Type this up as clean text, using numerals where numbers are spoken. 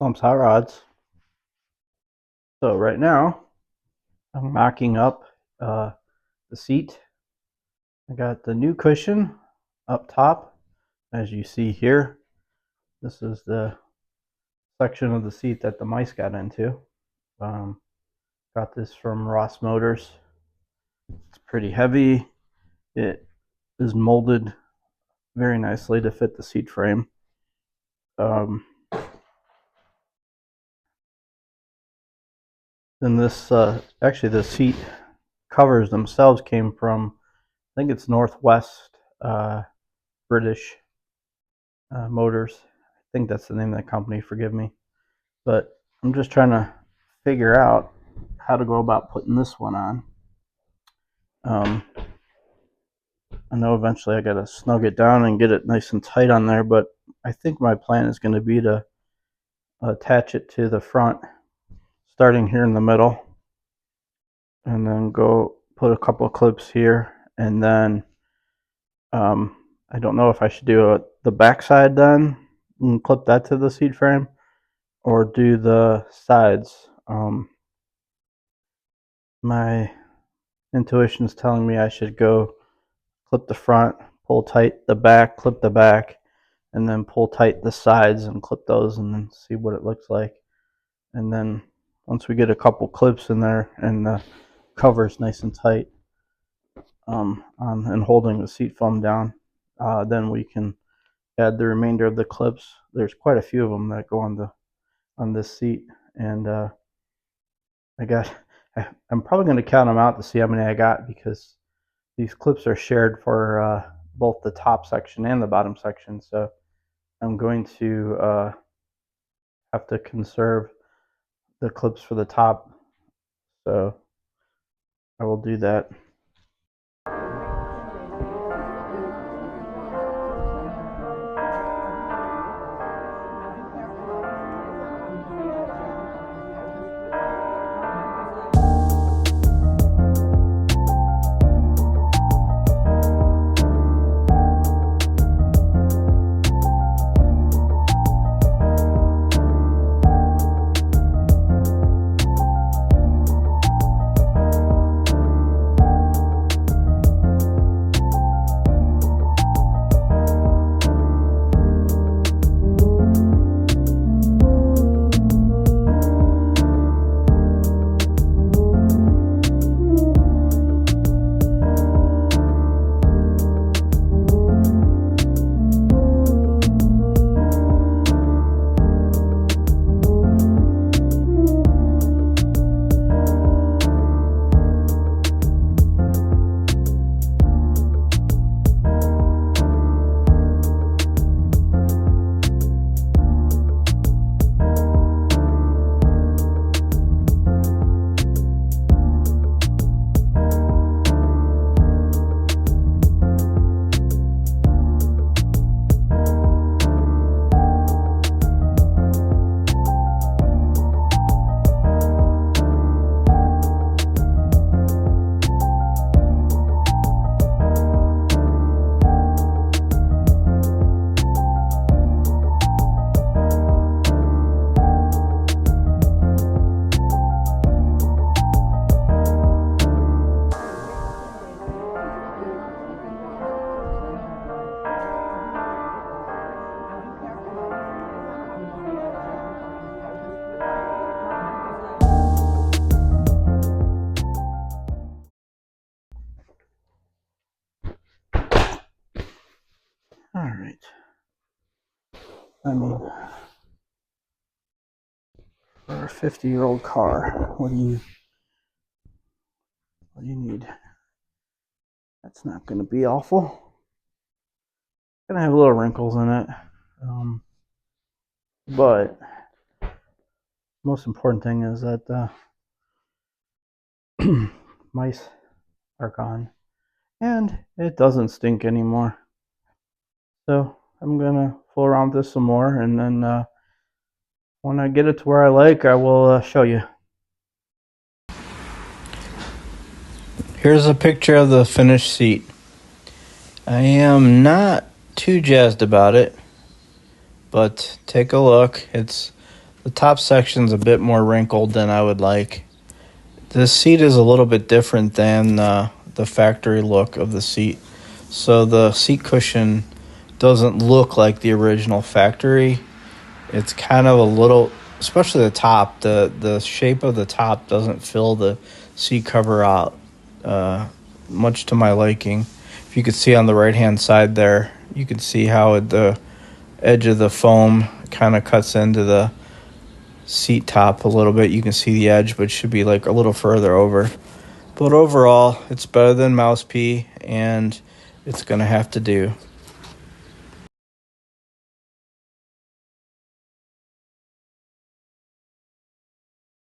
Lumps hot rods. So right now I'm mocking up the seat. I got the new cushion up top, as you see here. This is the section of the seat that the mice got into. Um, got this from Ross Motors. It's pretty heavy. It is molded very nicely to fit the seat frame. Then this, actually the seat covers themselves came from, I think it's Northwest British Motors. I think that's the name of the company, forgive me. But I'm just trying to figure out how to go about putting this one on. I know eventually I got to snug it down and get it nice and tight on there, but I think my plan is going to be to attach it to the front, starting here in the middle, and then go put a couple of clips here, and then I don't know if I should do the back side then and clip that to the seat frame, or do the sides. My intuition is telling me I should go clip the front, pull tight the back, clip the back, and then pull tight the sides and clip those and then see what it looks like. And then once we get a couple clips in there and the cover's nice and tight and holding the seat foam down, then we can add the remainder of the clips. There's quite a few of them that go on this seat, and I'm probably going to count them out to see how many I got, because these clips are shared for both the top section and the bottom section. So I'm going to have to conserve the clips for the top. So I will do that. All right. I mean, for a 50-year-old car, what do you need? That's not going to be awful. It's going to have little wrinkles in it, but most important thing is that the mice are gone and it doesn't stink anymore. So I'm gonna fool around with this some more, and then when I get it to where I like, I will show you. Here's a picture of the finished seat. I am not too jazzed about it, but take a look. It's The top section's a bit more wrinkled than I would like. This seat is a little bit different than the factory look of the seat. So the seat cushion doesn't look like the original factory. It's kind of a little, especially the top, the shape of the top doesn't fill the seat cover out much to my liking. If you could see on the right hand side there, you can see how the edge of the foam kind of cuts into the seat top a little bit. You can see the edge, but it should be like a little further over. But overall, it's better than mouse pee, and it's gonna have to do.